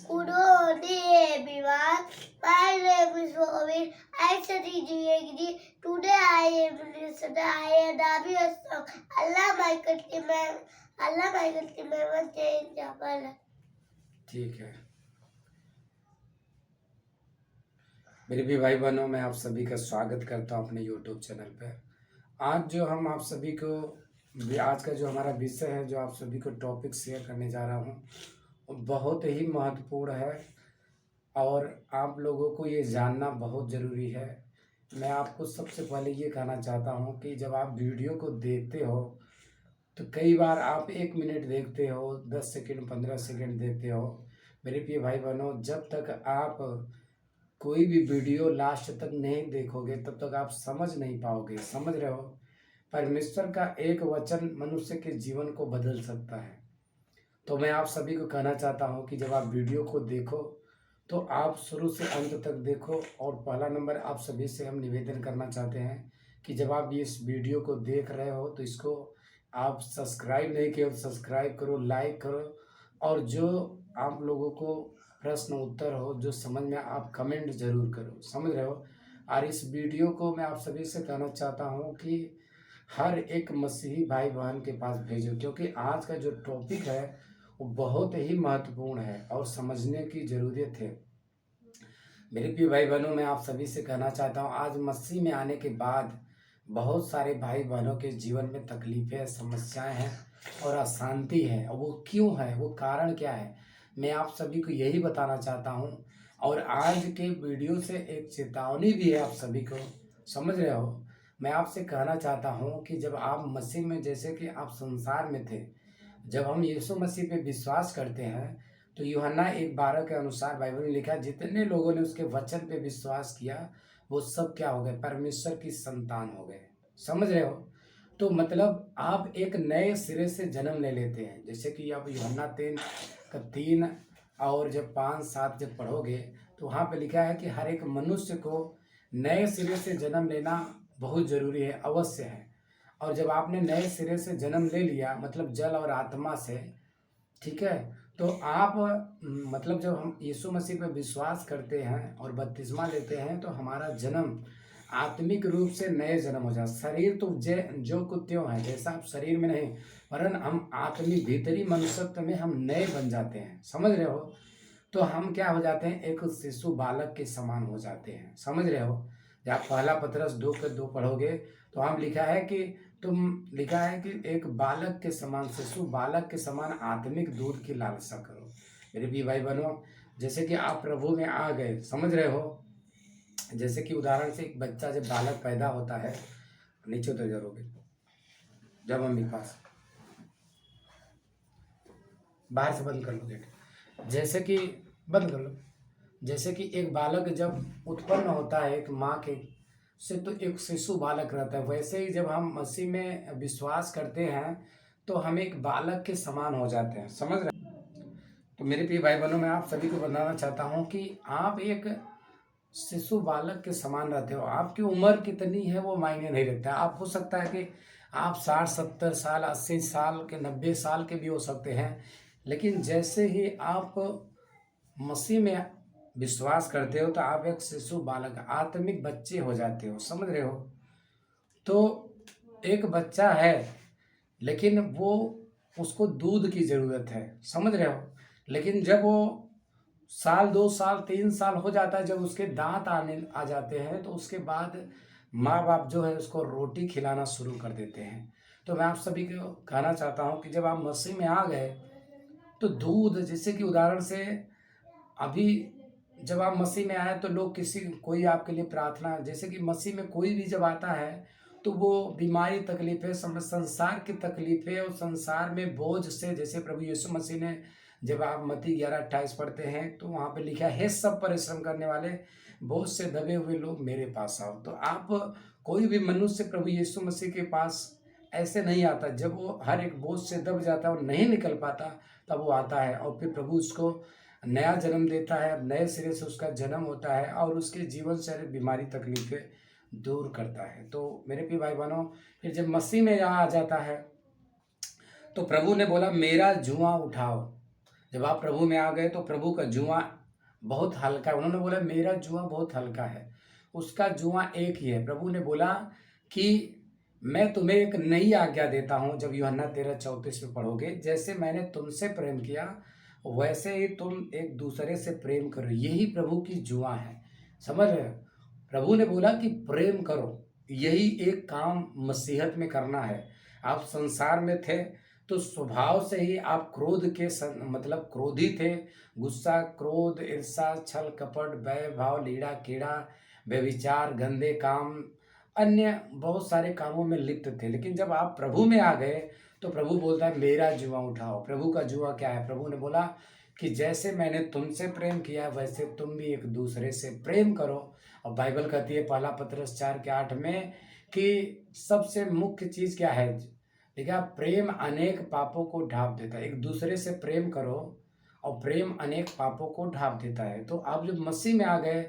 Good morning, everyone. My name is Robin. I study GHD. Today I am listening. I am Nabi Aslam. Allah my country man change Japan. ठीक है मेरे भी भाई बहनों, मैं आप सभी का स्वागत करता हूं अपने YouTube चैनल पे। आज जो हम आप सभी को आज का जो हमारा विषय है, जो आप सभी को टॉपिक शेयर करने जा रहा हूं, वो बहुत ही महत्वपूर्ण है और आप लोगों को ये जानना बहुत ज़रूरी है। मैं आपको सबसे पहले ये कहना चाहता हूं कि जब आप वीडियो को देखते हो तो कई बार आप 1 मिनट देखते हो, 10 सेकंड 15 सेकंड देखते हो। मेरे प्रिय भाई बहनों, जब तक आप कोई भी वीडियो लास्ट तक नहीं देखोगे तब तक आप समझ नहीं पाओगे। समझ रहे हो? परमेश्वर का एक वचन मनुष्य के जीवन को बदल सकता है। तो मैं आप सभी को कहना चाहता हूं कि जब आप वीडियो को देखो तो आप शुरू से अंत तक देखो। और पहला नंबर, आप सभी से हम निवेदन करना चाहते हैं कि जब आप इस वीडियो को देख रहे हो तो इसको आप सब्सक्राइब नहीं किए तो सब्सक्राइब करो, लाइक करो। और जो आप लोगों को प्रश्न उत्तर हो, जो समझ में, आप कमेंट जरूर करो। समझ रहे हो? और इस वीडियो को मैं आप सभी से कहना चाहता हूँ कि हर एक मसीही भाई बहन के पास भेजो, क्योंकि आज का जो टॉपिक है वो बहुत ही महत्वपूर्ण है और समझने की ज़रूरत है। मेरे प्रिय भाई बहनों, मैं आप सभी से कहना चाहता हूँ, आज मसीह में आने के बाद बहुत सारे भाई बहनों के जीवन में तकलीफ़ें, समस्याएं हैं और अशांति है। और वो क्यों है, वो कारण क्या है, मैं आप सभी को यही बताना चाहता हूँ। और आज के वीडियो से एक चेतावनी भी है आप सभी को। समझ रहे हो? मैं आपसे कहना चाहता हूँ कि जब आप मसीह में, जैसे कि आप संसार में थे, जब हम यीशु मसीह पे विश्वास करते हैं तो यूहन्ना 1:12 के अनुसार बाइबल में लिखा, जितने लोगों ने उसके वचन पे विश्वास किया वो सब क्या हो गए? परमेश्वर की संतान हो गए। समझ रहे हो? तो मतलब आप एक नए सिरे से जन्म ले लेते हैं। जैसे कि आप यूहन्ना 3:3 और जब 5-7 जब पढ़ोगे तो वहाँ पे लिखा है कि हर एक मनुष्य को नए सिरे से जन्म लेना बहुत ज़रूरी है, अवश्य है। और जब आपने नए सिरे से जन्म ले लिया, मतलब जल और आत्मा से, ठीक है, तो आप मतलब जब हम यीशु मसीह पर विश्वास करते हैं और बपतिस्मा लेते हैं तो हमारा जन्म आत्मिक रूप से नए जन्म हो जाता। शरीर तो जो कुछ त्यों है, जैसा आप शरीर में नहीं, वरन हम आत्मिक भीतरी मनुष्यत्व में हम नए बन जाते हैं। समझ रहे हो? तो हम क्या हो जाते हैं? एक शिशु बालक के समान हो जाते हैं। समझ रहे हो? जब आप पहला पतरस 2:2 पढ़ोगे तो हम लिखा है कि लिखा है कि एक बालक के समान, शिशु बालक के समान आत्मिक दूध की लालसा करो। मेरे भी भाई बहनों, जैसे कि आप प्रभु में आ गए, समझ रहे हो? जैसे कि उदाहरण से एक बच्चा जब बालक पैदा होता है, नीचे उतर जाओगे जब मम्मी के पास, बाहर से बंद कर लो गेट, जैसे कि बंद कर लो। जैसे कि एक बालक जब उत्पन्न होता है एक माँ के से तो एक शिशु बालक रहता है, वैसे ही जब हम मसीह में विश्वास करते हैं तो हम एक बालक के समान हो जाते हैं। समझ रहे हैं? तो मेरे प्रिय भाई बहनों, मैं आप सभी को बताना चाहता हूँ कि आप एक शिशु बालक के समान रहते हो। आपकी उम्र कितनी है वो मायने नहीं रखता। आप हो सकता है कि आप 60-70 साल, 80 साल के, 90 साल के भी हो सकते हैं, लेकिन जैसे ही आप मसीह में विश्वास करते हो तो आप एक शिशु बालक, आत्मिक बच्चे हो जाते हो। समझ रहे हो? तो एक बच्चा है लेकिन वो, उसको दूध की ज़रूरत है। समझ रहे हो? लेकिन जब वो साल, 2 साल, 3 साल हो जाता है, जब उसके दांत आने आ जाते हैं तो उसके बाद माँ बाप जो है उसको रोटी खिलाना शुरू कर देते हैं। तो मैं आप सभी को कहना चाहता हूँ कि जब आप मसीह में आ गए तो दूध, जैसे कि उदाहरण से अभी जब आप मसीह में आए तो लोग कोई आपके लिए प्रार्थना, जैसे कि मसीह में कोई भी जब आता है तो वो बीमारी, तकलीफें, संसार की तकलीफें और संसार में बोझ से, जैसे प्रभु यीशु मसीह ने, जब आप मत्ती 11:28 पढ़ते हैं तो वहाँ पे लिखा है, सब परिश्रम करने वाले, बोझ से दबे हुए लोग मेरे पास आओ। तो आप, कोई भी मनुष्य प्रभु यीशु मसीह के पास ऐसे नहीं आता। जब वो हर एक बोझ से दब जाता है और नहीं निकल पाता, तब वो आता है और फिर प्रभु उसको नया जन्म देता है, नए सिरे से उसका जन्म होता है और उसके जीवन से बीमारी, तकलीफें दूर करता है। तो मेरे प्रिय भाई बहनों, फिर जब मसीह में यहाँ आ जाता है तो प्रभु ने बोला, मेरा जुआ उठाओ, जब आप प्रभु में आ गए तो प्रभु का जुआ बहुत हल्का है। उन्होंने बोला मेरा जुआ बहुत हल्का है, उसका जुआ एक ही है। प्रभु ने बोला कि मैं तुम्हें एक नई आज्ञा देता हूँ। जब यूहन्ना 13:34 में पढ़ोगे, जैसे मैंने तुमसे प्रेम किया वैसे ही तुम एक दूसरे से प्रेम करो, यही प्रभु की जुआ है। समझ रहे हो? प्रभु ने बोला कि प्रेम करो, यही एक काम मसीहत में करना है। आप संसार में थे तो स्वभाव से ही आप क्रोध के मतलब क्रोधी थे। गुस्सा, क्रोध, ईर्षा, छल, कपट, भय, भाव, लीड़ा, कीड़ा, व्यभिचार, गंदे काम, अन्य बहुत सारे कामों में लिप्त थे। लेकिन जब आप प्रभु में आ गए तो प्रभु बोलता है मेरा जुआ उठाओ। प्रभु का जुआ क्या है? प्रभु ने बोला कि जैसे मैंने तुमसे प्रेम किया वैसे तुम भी एक दूसरे से प्रेम करो। और बाइबल कहती है पहला पतरस 4:8 में कि सबसे मुख्य चीज़ क्या है? देखिए, प्रेम अनेक पापों को ढाँप देता है। एक दूसरे से प्रेम करो और प्रेम अनेक पापों को ढाँप देता है। तो आप जब मसीह में आ गए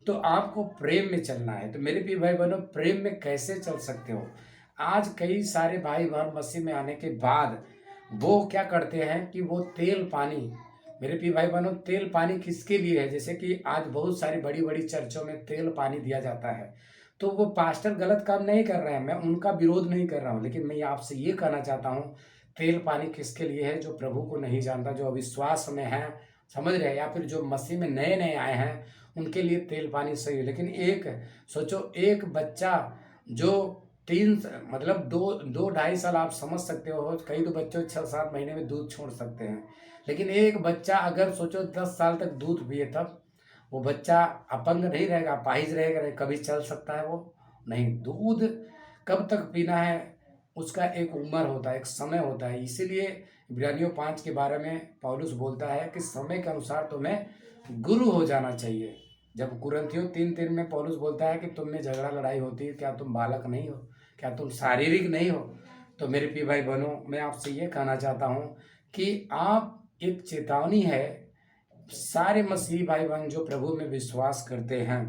तो आपको प्रेम में चलना है। तो मेरे प्रिय भाई बहनों, प्रेम में कैसे चल सकते हो? आज कई सारे भाई बहन मसीह में आने के बाद वो क्या करते हैं कि वो तेल पानी, मेरे प्रिय भाई बहनों, तेल पानी किसके लिए है? जैसे कि आज बहुत सारी बड़ी बड़ी चर्चों में तेल पानी दिया जाता है। तो वो पास्टर गलत काम नहीं कर रहे हैं, मैं उनका विरोध नहीं कर रहा हूँ, लेकिन मैं आपसे ये कहना चाहता हूँ तेल पानी किसके लिए है? जो प्रभु को नहीं जानता, जो अविश्वास में है, समझ रहे हैं, या फिर जो मसीह में नए नए आए हैं, उनके लिए तेल पानी सही है। लेकिन एक सोचो, एक बच्चा जो मतलब दो 2-2.5 साल, आप समझ सकते हो, कई तो बच्चों 6-7 महीने में दूध छोड़ सकते हैं। लेकिन एक बच्चा अगर सोचो 10 साल तक दूध पिए, तब वो बच्चा अपंग नहीं रहेगा, अपाहिज रहेगा नहीं, कभी चल सकता है वो नहीं। दूध कब तक पीना है उसका एक उम्र होता है, एक समय होता है। इसीलिए इब्रानियों 5 के बारे में पौलुस बोलता है कि समय के अनुसार तुम्हें गुरु हो जाना चाहिए। जब कुरिन्थियों 3:3 में पौलुस बोलता है कि तुम में झगड़ा लड़ाई होती है, क्या तुम बालक नहीं हो? क्या तुम शारीरिक नहीं हो? तो मेरे प्रिय भाई बहनों, मैं आपसे ये कहना चाहता हूँ कि आप, एक चेतावनी है सारे मसीही भाई बहन जो प्रभु में विश्वास करते हैं।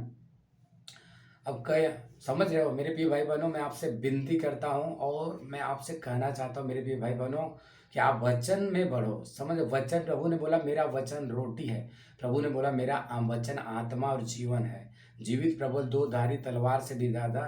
अब कह समझ रहे हो मेरे प्रिय भाई बहनों, मैं आपसे विनती करता हूँ और मैं आपसे कहना चाहता हूँ मेरे प्रिय भाई बहनों कि आप वचन में बढ़ो। समझ, वचन, प्रभु ने बोला मेरा वचन रोटी है, प्रभु ने बोला मेरा वचन आत्मा और जीवन है, जीवित प्रबल 2-धारी तलवार से भी ज़्यादा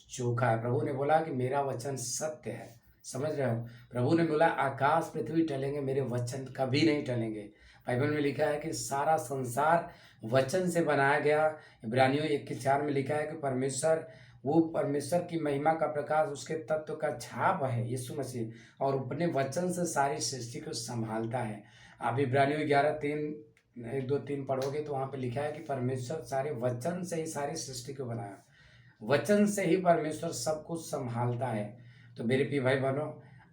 चोखा है। प्रभु ने बोला कि मेरा वचन सत्य है। समझ रहे हो? प्रभु ने बोला आकाश पृथ्वी टलेंगे, मेरे वचन कभी नहीं टलेंगे। बाइबल में लिखा है कि सारा संसार वचन से बनाया गया। इब्रानियों 1:4 में लिखा है कि परमेश्वर, वो परमेश्वर की महिमा का प्रकाश, उसके तत्व का छाप है यीशु मसीह, और अपने वचन से सारी सृष्टि को संभालता है। आप इब्रानियों 11:1-2-3 पढ़ोगे तो वहाँ पे लिखा है कि परमेश्वर सारे वचन से ही सारी सृष्टि को बनाया, वचन से ही परमेश्वर सब कुछ संभालता है। तो मेरे प्रिय भाई बहनों,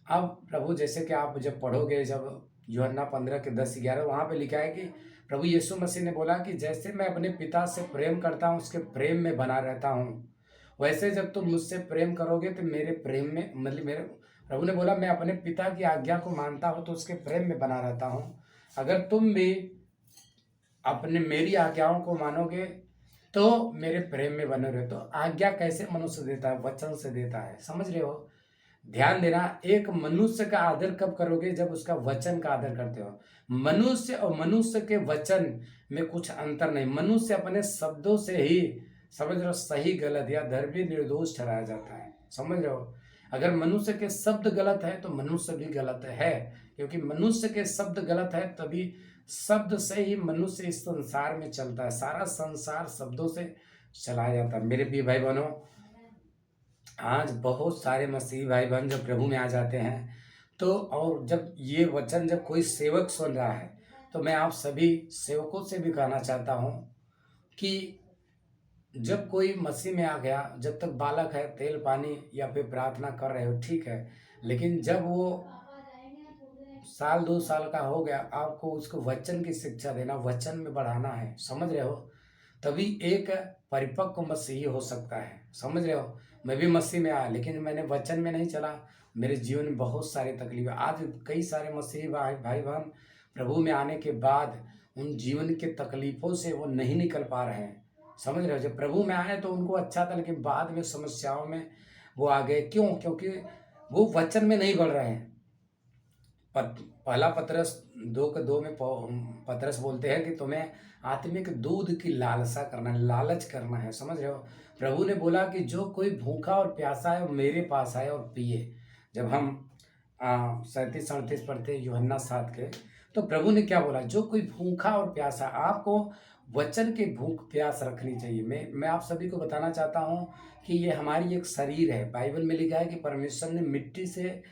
अब प्रभु, जैसे कि आप जब पढ़ोगे, जब यूहन्ना 15:10-11 वहाँ पे लिखा है कि प्रभु यीशु मसीह ने बोला कि जैसे मैं अपने पिता से प्रेम करता हूँ, उसके प्रेम में बना रहता हूँ, वैसे जब तुम मुझसे प्रेम करोगे तो मेरे प्रेम में, मतलब मेरे, प्रभु ने बोला मैं अपने पिता की आज्ञा को मानता हूँ तो उसके प्रेम में बना रहता हूँ। अगर तुम भी अपने मेरी आज्ञाओं को मानोगे तो मेरे प्रेम में बने रहे। तो आज्ञा कैसे मनुष्य देता है? वचन से देता है। समझ रहे हो? ध्यान देना, एक मनुष्य का आदर कब करोगे? जब उसका वचन का आदर करते हो। मनुष्य और मनुष्य के वचन में कुछ अंतर नहीं। मनुष्य अपने शब्दों से ही, समझ रहे हो, सही गलत या धर्मी निर्दोष ठहराया जाता है। समझ रहे हो? अगर मनुष्य के शब्द गलत है तो मनुष्य भी गलत है, क्योंकि मनुष्य के शब्द गलत है, तभी शब्द से ही मनुष्य इस संसार में चलता है। सारा संसार शब्दों से चलाया जाता है। मेरे प्रिय भाई बहनों, आज बहुत सारे मसीही भाई बहन जब प्रभु में आ जाते हैं तो, और जब ये वचन जब कोई सेवक सुन रहा है, तो मैं आप सभी सेवकों से भी कहना चाहता हूँ कि जब कोई मसीह में आ गया, जब तक बालक है, तेल पानी या फिर प्रार्थना कर रहे हो, ठीक है, लेकिन जब वो 1-2 साल का हो गया, आपको उसको वचन की शिक्षा देना, वचन में बढ़ाना है। समझ रहे हो? तभी एक परिपक्व मसीही हो सकता है। समझ रहे हो? मैं भी मसीह में आया, लेकिन मैंने वचन में नहीं चला, मेरे जीवन में बहुत सारी तकलीफें। आज कई सारे मसीही भाई बहन प्रभु में आने के बाद उन जीवन के तकलीफों से वो नहीं निकल पा रहे हैं। समझ रहे हो? जब प्रभु में आए तो उनको अच्छा था, लेकिन बाद में समस्याओं में वो आ गए। क्यों? क्योंकि वो वचन में नहीं बढ़ रहे हैं। पहला पतरस 2:2 में पतरस बोलते हैं कि तुम्हें आत्मिक दूध की लालसा करना है, लालच करना है। समझ रहे हो? प्रभु ने बोला कि जो कोई भूखा और प्यासा है वो मेरे पास आए और पिए। जब हम 37-38 पढ़ते हैं यूहन्ना 7 के, तो प्रभु ने क्या बोला? जो कोई भूखा और प्यासा, आपको वचन की भूख प्यास रखनी चाहिए। मैं आप सभी को बताना चाहता हूँ कि ये हमारी एक शरीर है। बाइबल में लिखा है कि परमेश्वर ने मिट्टी से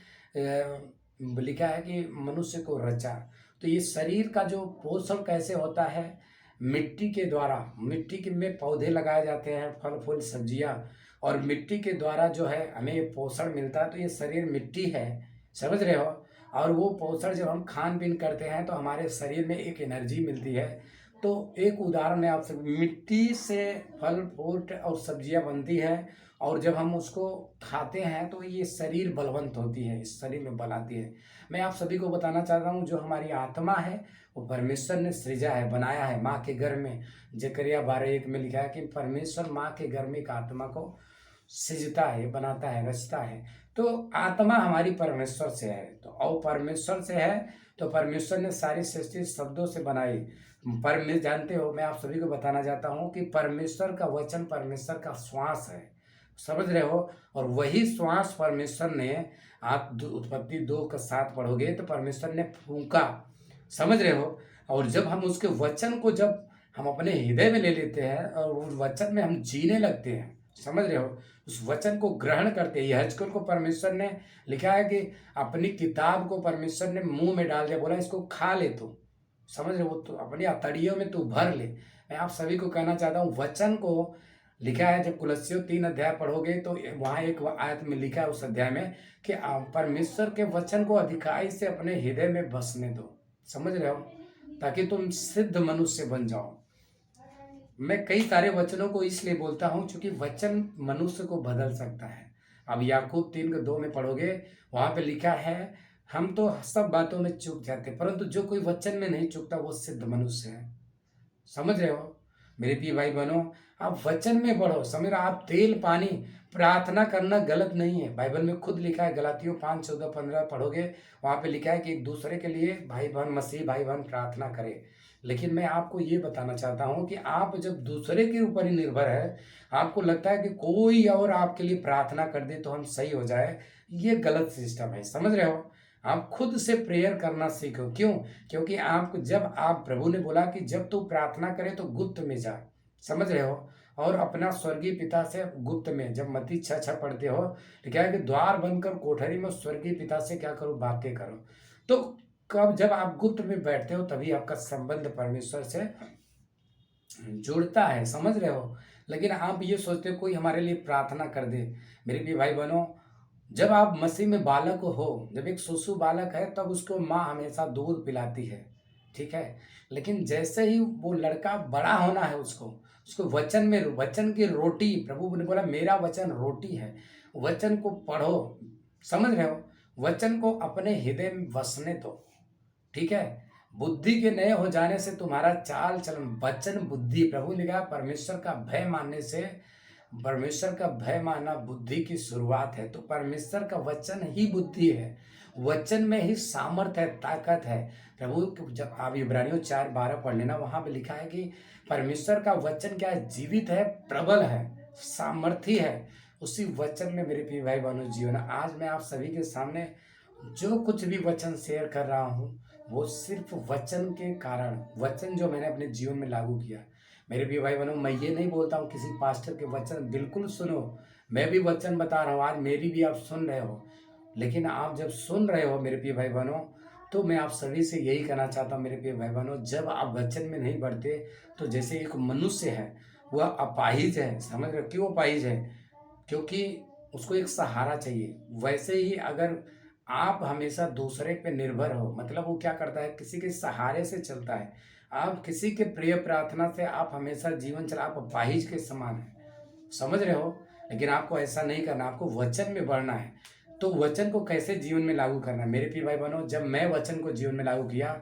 लिखा है कि मनुष्य को रचा। तो ये शरीर का जो पोषण कैसे होता है? मिट्टी के द्वारा। मिट्टी के में पौधे लगाए जाते हैं, फल फूल सब्जियां, और मिट्टी के द्वारा जो है हमें ये पोषण मिलता है। तो ये शरीर मिट्टी है, समझ रहे हो? और वो पोषण जब हम खान पीन करते हैं तो हमारे शरीर में एक एनर्जी मिलती है। तो एक उदाहरण है आपसे, मिट्टी से फल फ्रूट और सब्जियां बनती है, और जब हम उसको खाते हैं तो ये शरीर बलवंत होती है, इस शरीर में बल आती है। मैं आप सभी को बताना चाहता हूँ, जो हमारी आत्मा है वो परमेश्वर ने सृजा है, बनाया है माँ के गर्भ में। जकरिया 12:1 में लिखा है कि परमेश्वर माँ के गर्भ में एक आत्मा को सृजता है, बनाता है, रचता है। तो आत्मा हमारी परमेश्वर से है, तो और परमेश्वर से है तो परमेश्वर ने सारी सृष्टि शब्दों से बनाई। परमेश्वर, जानते हो, मैं आप सभी को बताना चाहता हूँ कि परमेश्वर का वचन परमेश्वर का श्वास है, समझ रहे हो? और वही श्वास परमेश्वर ने, आप उत्पत्ति 2:7 पढ़ोगे तो परमेश्वर ने फूंका, समझ रहे हो? और जब हम उसके वचन को जब हम अपने हृदय में ले लेते हैं और उस वचन में हम जीने लगते हैं, समझ रहे हो? उस वचन को ग्रहण करते हैं। यहजकेल को परमेश्वर ने लिखा है कि अपनी किताब को परमेश्वर ने मुंह में डाल दिया, बोला इसको खा ले तू, समझ रहे हो? तो अपनी अतड़ियों में तू भर ले। मैं आप सभी को कहना चाहता हूँ, वचन को लिखा है, जब कुलस्सियों 3 अध्याय पढ़ोगे तो वहाँ एक आयत में लिखा है उस अध्याय में कि परमेश्वर के वचन को अधिकाई से अपने हृदय में बसने दो, समझ रहे हो? ताकि तुम सिद्ध मनुष्य बन जाओ। मैं कई सारे वचनों को इसलिए बोलता हूँ क्योंकि वचन मनुष्य को बदल सकता है। अब याकूब 3:2 में पढ़ोगे, वहां पे लिखा है, हम तो सब बातों में चूक जाते, परंतु जो कोई वचन में नहीं चूकता वो सिद्ध मनुष्य है। समझ रहे हो मेरे प्रिय भाई बहनों? आप वचन में बढ़ो, समझ रहे हो? आप तेल पानी प्रार्थना करना गलत नहीं है। बाइबल में खुद लिखा है, गलातियों 5:14-15 पढ़ोगे, वहां पे लिखा है कि एक दूसरे के लिए भाई बहन, मसीह भाई बहन प्रार्थना करें। लेकिन मैं आपको ये बताना चाहता हूँ कि आप जब दूसरे के ऊपर ही निर्भर है, आपको लगता है कि कोई और आपके लिए प्रार्थना कर दे तो हम सही हो जाए, ये गलत सिस्टम है, समझ रहे हो? आप खुद से प्रेयर करना सीखो। क्यों? क्योंकि आपको, जब आप, प्रभु ने बोला कि जब तू प्रार्थना करे तो गुप्त में जा, समझ रहे हो? और अपना स्वर्गीय पिता से गुप्त में, जब मत्ती 6:6 पढ़ते हो तो क्या है कि द्वार बंद कर कोठरी में स्वर्गीय पिता से क्या करो? बातें करो। तो कब, जब आप गुप्त में बैठते हो तभी आपका संबंध परमेश्वर से जुड़ता है, समझ रहे हो? लेकिन आप ये सोचते हो कोई हमारे लिए प्रार्थना कर दे। मेरे भी भाई बहनों, जब आप मसीह में बालक हो, जब एक शिशु बालक है तब उसको माँ हमेशा दूध पिलाती है, ठीक है? लेकिन जैसे ही वो लड़का बड़ा होना है, उसको उसको वचन में, वचन की रोटी, प्रभु ने बोला मेरा वचन रोटी है, वचन को पढ़ो, समझ रहे हो? वचन को अपने हृदय में बसने दो, ठीक है? बुद्धि के नए हो जाने से तुम्हारा चाल चलन, वचन बुद्धि, प्रभु ने कहा परमेश्वर का भय मानने से, परमेश्वर का भय मानना बुद्धि की शुरुआत है। तो परमेश्वर का वचन ही बुद्धि है, वचन में ही सामर्थ्य है, ताकत है। प्रभु, जब आप इब्रानियों 4:12 पढ़ लेना, वहां पे लिखा है कि परमेश्वर का वचन क्या है? जीवित है, प्रबल है, सामर्थी है। उसी वचन में मेरे प्रिय भाई बहनों जीवन, आज मैं आप सभी के सामने जो कुछ भी वचन शेयर कर रहा हूँ वो सिर्फ वचन के कारण, वचन जो मैंने अपने जीवन में लागू किया। मेरे प्रिय भाई बहनों, मैं ये नहीं बोलता हूँ किसी पास्टर के वचन बिल्कुल सुनो, मैं भी वचन बता रहा हूँ, आज मेरी भी आप सुन रहे हो। लेकिन आप जब सुन रहे हो मेरे प्रिय भाई बहनों, तो मैं आप सभी से यही कहना चाहता हूँ मेरे प्रिय भाई बहनों, जब आप वचन में नहीं बढ़ते तो जैसे एक मनुष्य है वह अपाहिज है, समझ रहे हो? क्यों अपाहिज है? क्योंकि उसको एक सहारा चाहिए। वैसे ही अगर आप हमेशा दूसरे पे निर्भर हो, मतलब वो क्या करता है? किसी के सहारे से चलता है। आप किसी के प्रिय प्रार्थना से आप हमेशा जीवन चला, आप अपाहिज के समान है, समझ रहे हो? लेकिन आपको ऐसा नहीं करना, आपको वचन में बढ़ना है। तो वचन को कैसे जीवन में लागू करना है? मेरे प्रिय भाई बहनों, जब मैं वचन को जीवन में लागू किया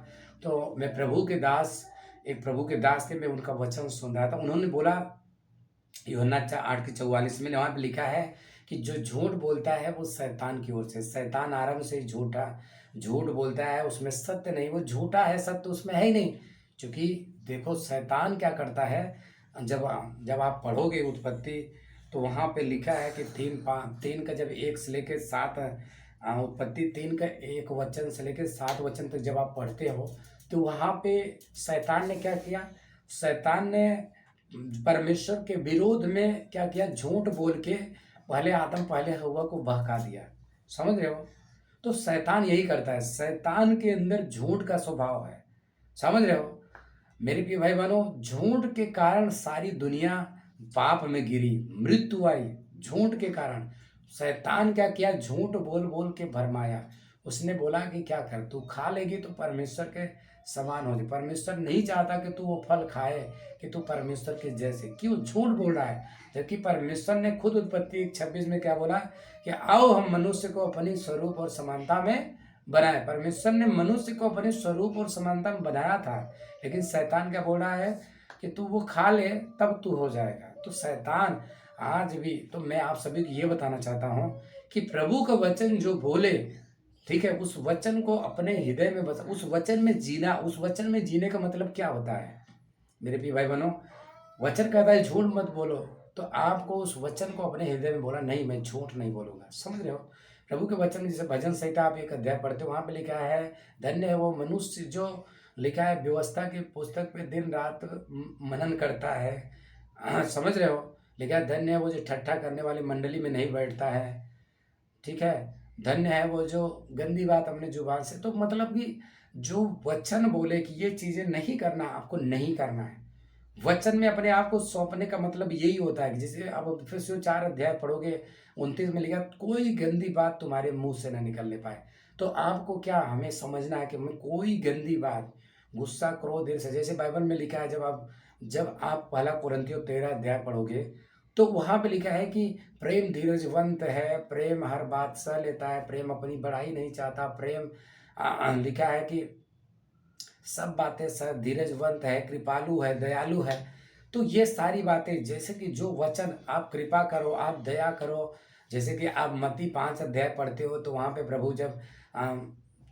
तो मैं प्रभु के दास, एक प्रभु के दास थे, मैं उनका वचन सुन रहा था। उन्होंने बोला, यूहन्ना 8:44 में वहां पे लिखा है कि जो झूठ बोलता है वो शैतान की ओर से, शैतान आरंभ से ही झूठा झूठ बोलता है उसमें सत्य नहीं, वो झूठा है, सत्य उसमें है ही नहीं। क्योंकि देखो शैतान क्या करता है, जब जब आप पढ़ोगे उत्पत्ति तो वहाँ पे लिखा है कि तीन का जब 1 से लेकर 7, उत्पत्ति 3 का 1 वचन से लेकर 7 वचन तक जब आप पढ़ते हो तो वहाँ पे शैतान ने क्या किया, शैतान ने परमेश्वर के विरोध में क्या किया, झूठ बोल के पहले आदम पहले हव्वा को बहका दिया। समझ रहे हो? तो शैतान यही करता है, शैतान के अंदर झूठ का स्वभाव है। समझ रहे हो मेरे प्रिय भाई बहनों? झूठ के कारण सारी दुनिया पाप में गिरी, मृत्यु आई झूठ के कारण। शैतान क्या किया, झूठ बोल बोल के भरमाया। उसने बोला कि क्या कर, तू खा लेगी तो परमेश्वर के समान हो जाए। परमेश्वर नहीं चाहता कि तू वो फल खाए, कि तू परमेश्वर के जैसे, क्यों झूठ बोल रहा है? जबकि परमेश्वर ने खुद उत्पत्ति 1:26 में क्या बोला कि आओ हम मनुष्य को अपनी स्वरूप और समानता में बनाए। परमेश्वर ने मनुष्य को अपने स्वरूप और समानता में बनाया था, लेकिन शैतान क्या बोल रहा है कि तू वो खा ले तब तू हो जाएगा। तो शैतान आज भी, तो मैं आप सभी को ये बताना चाहता हूँ कि प्रभु का वचन जो बोले, ठीक है, उस वचन को अपने हृदय में बस, उस वचन में जीना। उस वचन में जीने का मतलब क्या होता है मेरे प्रिय भाई बहनों? वचन कहता है झूठ मत बोलो, तो आपको उस वचन को अपने हृदय में बोला, नहीं मैं झूठ नहीं बोलूंगा। समझ रहे हो? प्रभु के वचन में जैसे भजन संहिता आप 1 अध्याय पढ़ते हो, वहाँ पे लिखा है धन्य है वो मनुष्य जो, लिखा है व्यवस्था की पुस्तक पे दिन रात मनन करता है। समझ रहे हो? लिखा है धन्य है वो जो ठट्ठा करने वाली मंडली में नहीं बैठता है। ठीक है, धन्य है वो जो गंदी बात अपने जुबान से, तो मतलब कि जो वचन बोले कि ये चीजें नहीं करना, आपको नहीं करना है। वचन में अपने आप को सौंपने का मतलब यही होता है कि जैसे अब फिर से 4 अध्याय पढ़ोगे, 29 में लिखा कोई गंदी बात तुम्हारे मुंह से ना निकलने पाए। तो आपको क्या, हमें समझना है कि हमें कोई गंदी बात, गुस्सा, क्रोध, ईर्ष्या, जैसे बाइबल में लिखा है, जब आप 1 कुरिन्थियों 13 अध्याय पढ़ोगे तो वहां पे लिखा है कि प्रेम धीरजवंत है, प्रेम हर बात सह लेता है, प्रेम अपनी बड़ाई नहीं चाहता, प्रेम लिखा है कि सब बातें सह, धीरजवंत है, कृपालु है, दयालु है। तो ये सारी बातें, जैसे कि जो वचन, आप कृपा करो, आप दया करो। जैसे कि आप मत्ती 5 अध्याय पढ़ते हो तो वहाँ पे प्रभु जब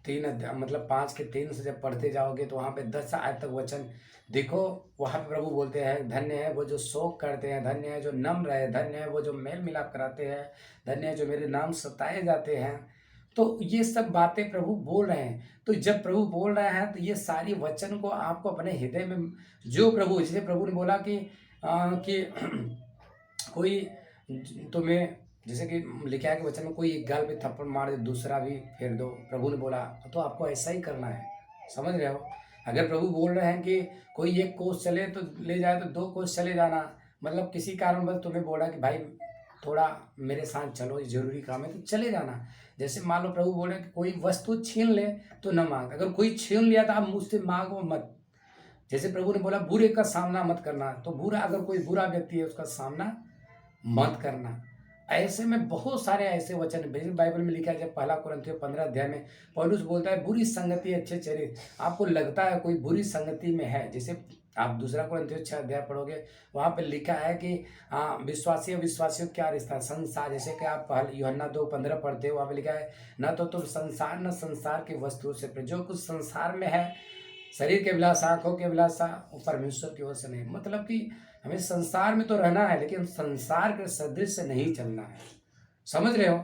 3 अध्याय मतलब 5 के 3 से जब पढ़ते जाओगे तो वहाँ पे 10 आयत तक वचन देखो। वहाँ पे प्रभु बोलते हैं धन्य है वो जो शोक करते हैं, धन्य है जो नम्र है, धन्य है वो जो मेल मिलाप कराते हैं, धन्य है जो मेरे नाम सताए जाते हैं। तो ये सब बातें प्रभु बोल रहे हैं। तो जब प्रभु बोल रहे हैं तो ये सारी वचन को आपको अपने हृदय में, जो प्रभु, जैसे प्रभु ने बोला कि कोई तुम्हें, जैसे कि लिखा है कि वचन में कोई एक गाल पे थप्पड़ मार दे दूसरा भी फेर दो, प्रभु ने बोला, तो आपको ऐसा ही करना है। समझ रहे हो? अगर प्रभु बोल रहे हैं कि कोई 1 कोस चले तो ले जाए तो 2 कोस चले जाना, मतलब किसी कारणवश तुम्हें बोला कि भाई थोड़ा मेरे साथ चलो, ये जरूरी काम है, तो चले जाना। जैसे मान लो प्रभु बोले कि कोई वस्तु छीन ले तो न मांग, अगर कोई छीन लिया तो आप मुझसे मांगो मत। जैसे प्रभु ने बोला बुरे का सामना मत करना, तो बुरा, अगर कोई बुरा व्यक्ति है उसका सामना मत करना। ऐसे में बहुत सारे ऐसे वचन बाइबल में लिखा है। जब 1 कुरिन्थियों 15 अध्याय में पौलुस बोलता है बुरी संगति अच्छे चरित्र, आपको लगता है कोई बुरी संगति में है, जैसे आप 2 कुरिन्थियों 6 अध्याय पढ़ोगे, वहाँ पे लिखा है कि विश्वासी अविश्वासियों क्या रिश्ता, संसार, जैसे कि आप यूहन्ना 2:15 पढ़ते हो, वहाँ पे लिखा है न तो तुम संसार न संसार की वस्तुओं से, जो कुछ संसार में है, शरीर के अभिलाषा, आंखों के अभिलाषा, वो परमेश्वर की ओर से नहीं। मतलब कि हमें संसार में तो रहना है, लेकिन संसार के सदृश से नहीं चलना है। समझ रहे हो?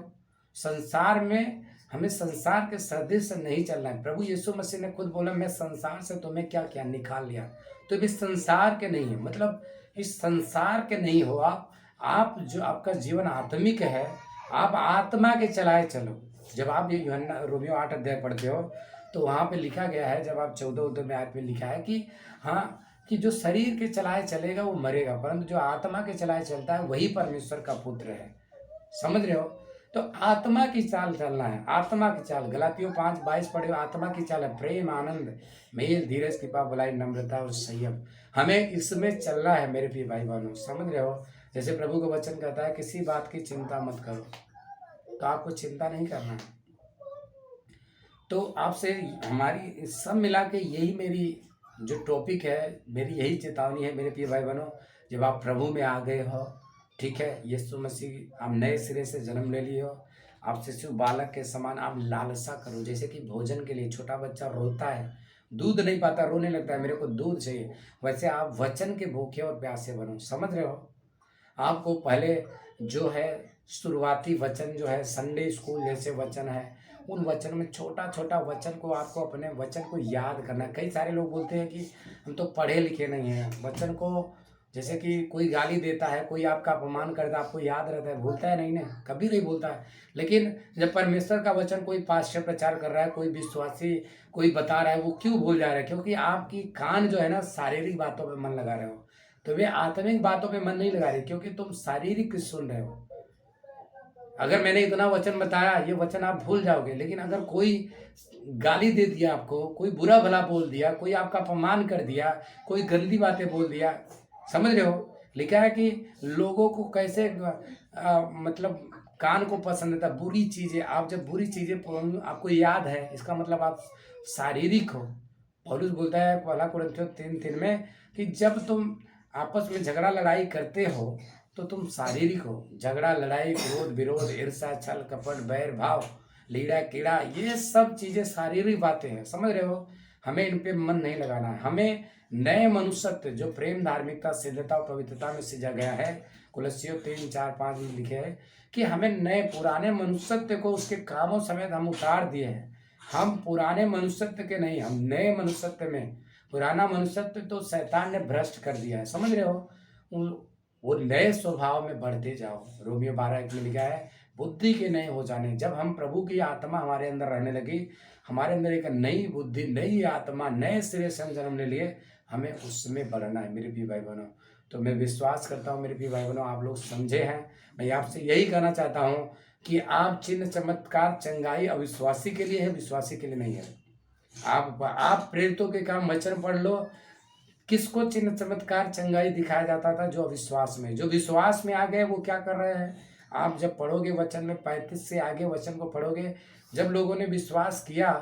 संसार में हमें संसार के सदृश से नहीं चलना है। प्रभु यीशु मसीह ने खुद बोला मैं संसार से तुम्हें क्या क्या निकाल लिया। तो इस संसार के नहीं है, मतलब इस संसार के नहीं हो आप जो आपका जीवन आत्मिक है, आप आत्मा के चलाए चलो। जब आप ये यूहन्ना रोमियो 8 अध्याय पढ़ते हो तो वहाँ पे लिखा गया है, जब आप 14 में आयत में लिखा है कि हाँ, कि जो शरीर के चलाए चलेगा वो मरेगा, परंतु जो आत्मा के चलाए चलता है वही परमेश्वर का पुत्र है। समझ रहे हो? तो आत्मा की चाल चलना है, आत्मा की चाल। गलातियों 5:22 पढ़े हो, आत्मा की चाल है प्रेम, आनंद, मेल, धीरज, कृपा, भलाई, नम्रता और संयम। हमें इसमें चलना है मेरे प्रिय भाई बहनों। समझ रहे हो? जैसे प्रभु का वचन कहता है किसी बात की चिंता मत करो, तो आपको चिंता नहीं करना है। तो आपसे हमारी सब मिला के यही मेरी जो टॉपिक है, मेरी यही चेतावनी है मेरे प्रिय भाई बहनों। जब आप प्रभु में आ गए हो, ठीक है, यीशु मसीह, आप नए सिरे से जन्म ले लिए हो, आप शिशु बालक के समान आप लालसा करो। जैसे कि भोजन के लिए छोटा बच्चा रोता है, दूध नहीं पाता, रोने लगता है, मेरे को दूध चाहिए, वैसे आप वचन के भूखे और प्यासे बनो। समझ रहे हो? आपको पहले जो है शुरुआती वचन जो है संडे स्कूल जैसे वचन है, उन वचन में छोटा छोटा वचन को आपको अपने वचन को याद करना है। कई सारे लोग बोलते हैं कि हम तो पढ़े लिखे नहीं हैं, वचन को जैसे कि कोई गाली देता है, कोई आपका अपमान करता है, आपको याद रहता है, भूलता है नहीं ना, कभी नहीं भूलता है। लेकिन जब परमेश्वर का वचन कोई पास्टर प्रचार कर रहा है, कोई विश्वासी कोई बता रहा है, वो क्यों भूल जा रहा है? क्योंकि आपकी कान जो है ना शारीरिक बातों पे मन लगा रहे हो, तो वे आत्मिक बातों पे मन नहीं लगा रहे, क्योंकि तुम शारीरिक सुन रहे हो। अगर मैंने इतना वचन बताया, ये वचन आप भूल जाओगे। लेकिन अगर कोई गाली दे दिया आपको, कोई बुरा भला बोल दिया, कोई आपका अपमान कर दिया, कोई गंदी बातें बोल दिया, समझ रहे हो? लिखा है कि लोगों को कैसे मतलब कान को पसंद था बुरी चीजें। आप जब बुरी चीजें आपको याद है, इसका मतलब आप शारीरिक हो। पौलुस बोलता है पहला कुरिन्थियों 3:3 में कि जब तुम आपस में झगड़ा लड़ाई करते हो तो तुम शारीरिक हो। झगड़ा लड़ाई क्रोध विरोध ईर्ष्या छल कपट बैर भाव लीड़ा कीड़ा, ये सब चीजें शारीरिक बातें हैं। समझ रहे हो? हमें इन पे मन नहीं लगाना है। हमें नए मनुष्यत्व जो प्रेम धार्मिकता सिद्धता और पवित्रता में सिजा गया है, कुलस्सियों 3:4-5 में लिखे है कि हमें नए पुराने मनुष्यत्व को उसके कामों समेत हम उतार दिए हैं। हम पुराने मनुष्यत्व के नहीं, हम नए मनुष्यत्व में। पुराना मनुष्यत्व तो शैतान ने भ्रष्ट कर दिया है। समझ रहे हो? वो नए स्वभाव में बढ़ते जाओ। रोमियो 12:1 में लिखा है बुद्धि के नए हो जाने। जब हम प्रभु की आत्मा हमारे अंदर रहने लगी, हमारे अंदर एक नई बुद्धि नई आत्मा नए सिरे से हम जन्म ले लिए, हमें उसमें बढ़ना है मेरे भी भाई बहनों। तो मैं विश्वास करता हूँ मेरे भी भाई बहनों, आप लोग समझे हैं। मैं आपसे यही कहना चाहता हूँ कि आप चिन्ह चमत्कार चंगाई अविश्वासी के लिए है, विश्वासी के लिए नहीं है। आप प्रेरितों के काम वचन पढ़ लो। किसको चिन्ह चमत्कार चंगाई दिखाया जाता था? जो अविश्वास में। जो विश्वास में आ गए वो क्या कर रहे हैं? आप जब पढ़ोगे वचन में 35 से आगे वचन को पढ़ोगे, जब लोगों ने विश्वास किया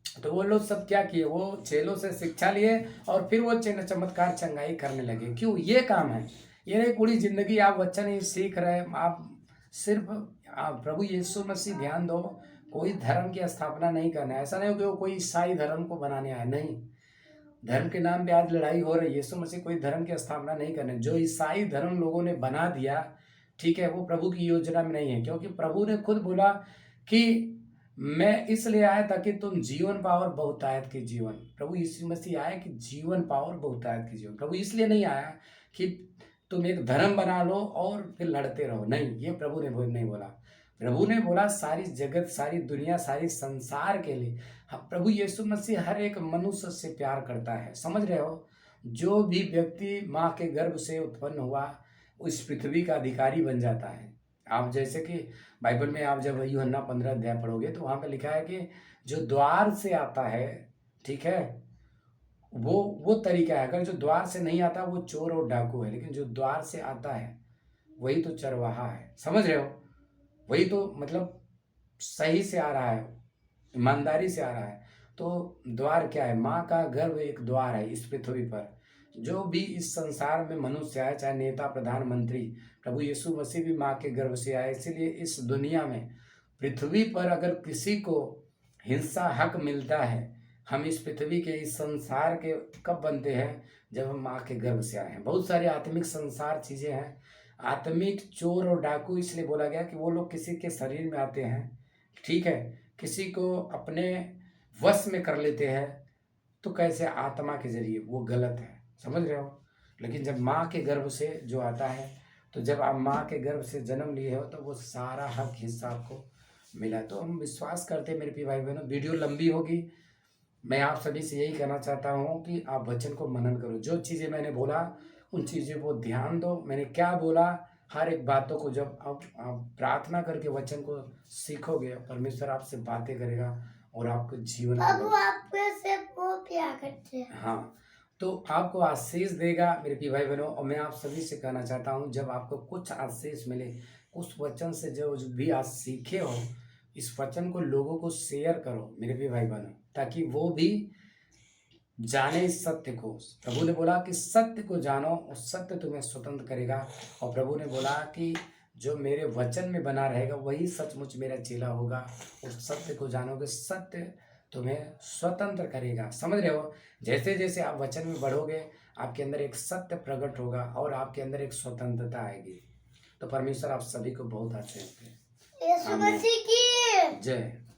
तो वो लोग सब क्या किए? वो चेलों से शिक्षा लिए और फिर वो चिन्ह चमत्कार चंगाई करने लगे। क्यों? ये काम है। ये नहीं पूरी जिंदगी आप वचन ही सीख रहे हैं। आप सिर्फ प्रभु यीशु मसीह ध्यान दो, कोई धर्म की स्थापना नहीं करना है। ऐसा नहीं हो कि वो कोई ईसाई धर्म को बनाने आए, नहीं। धर्म के नाम पे आज लड़ाई हो रही है। यीशु मसीह कोई धर्म की स्थापना नहीं करने। जो ईसाई धर्म लोगों ने बना दिया, ठीक है, वो प्रभु की योजना में नहीं है। क्योंकि प्रभु ने खुद बोला कि मैं इसलिए आया ताकि तुम जीवन पाओ और बहुतायत के जीवन। प्रभु यीशु मसीह आया कि जीवन पाओ और बहुतायत के जीवन। प्रभु इसलिए नहीं आया कि तुम एक धर्म बना लो और फिर लड़ते रहो, नहीं। ये प्रभु ने नहीं बोला। प्रभु ने बोला सारी जगत सारी दुनिया सारी संसार के लिए। प्रभु यीशु मसीह हर एक मनुष्य से प्यार करता है। समझ रहे हो? जो भी व्यक्ति माँ के गर्भ से उत्पन्न हुआ उस पृथ्वी का अधिकारी बन जाता है। आप जैसे कि बाइबल में आप जब यूहन्ना 15 अध्याय पढ़ोगे तो वहाँ पे लिखा है कि जो द्वार से आता है, ठीक है, वो तरीका है। अगर जो द्वार से नहीं आता वो चोर और डाकू है, लेकिन जो द्वार से आता है वही तो चरवाहा है। समझ रहे हो? वही तो मतलब सही से आ रहा है, ईमानदारी से आ रहा है। तो द्वार क्या है? माँ का गर्भ एक द्वार है इस पृथ्वी पर। जो भी इस संसार में मनुष्य आए, चाहे नेता प्रधानमंत्री, प्रभु यीशु मसीह भी माँ के गर्भ से आए। इसीलिए इस दुनिया में पृथ्वी पर अगर किसी को हिंसा हक मिलता है, हम इस पृथ्वी के इस संसार के कब बनते हैं? जब हम माँ के गर्भ से आए हैं। बहुत सारी आत्मिक संसार चीज़ें हैं। आत्मिक चोर और डाकू इसलिए बोला गया कि वो लोग किसी के शरीर में आते हैं, ठीक है, किसी को अपने वश में कर लेते हैं। तो कैसे? आत्मा के जरिए। वो गलत है। समझ रहे हो? लेकिन जब माँ के गर्भ से जो आता है, तो जब आप माँ के गर्भ से जन्म लिए हो तो वो सारा हक हिस्सा आपको मिला। तो हम विश्वास करते हैं मेरे प्रिय भाई बहनों। वीडियो लंबी होगी, मैं आप सभी से यही कहना चाहता हूँ कि आप वचन को मनन करो। जो चीज़ें मैंने बोला उन चीज़ों को ध्यान दो। मैंने क्या बोला, हर एक बातों को जब आप प्रार्थना करके वचन को सीखोगे, परमेश्वर आपसे बातें करेगा और आपके जीवन बाबू आपके से वो क्या करते हैं? हाँ, तो आपको आशीष देगा मेरे प्रिय भाई बहनों। और मैं आप सभी से कहना चाहता हूँ, जब आपको कुछ आशीष मिले उस वचन से, जो भी आप सीखे हो, इस वचन को लोगों को शेयर करो मेरे प्रिय भाई बहनों, ताकि वो भी जाने इस सत्य को। प्रभु ने बोला कि सत्य को जानो और सत्य तुम्हें स्वतंत्र करेगा। और प्रभु ने बोला कि जो मेरे वचन में बना रहेगा वही सचमुच मेरा चेला होगा। उस सत्य को जानोगे, सत्य तुम्हें स्वतंत्र करेगा। समझ रहे हो? जैसे जैसे आप वचन में बढ़ोगे, आपके अंदर एक सत्य प्रकट होगा और आपके अंदर एक स्वतंत्रता आएगी। तो परमेश्वर आप सभी को बहुत अच्छे रखे। यीशु मसीह की जय।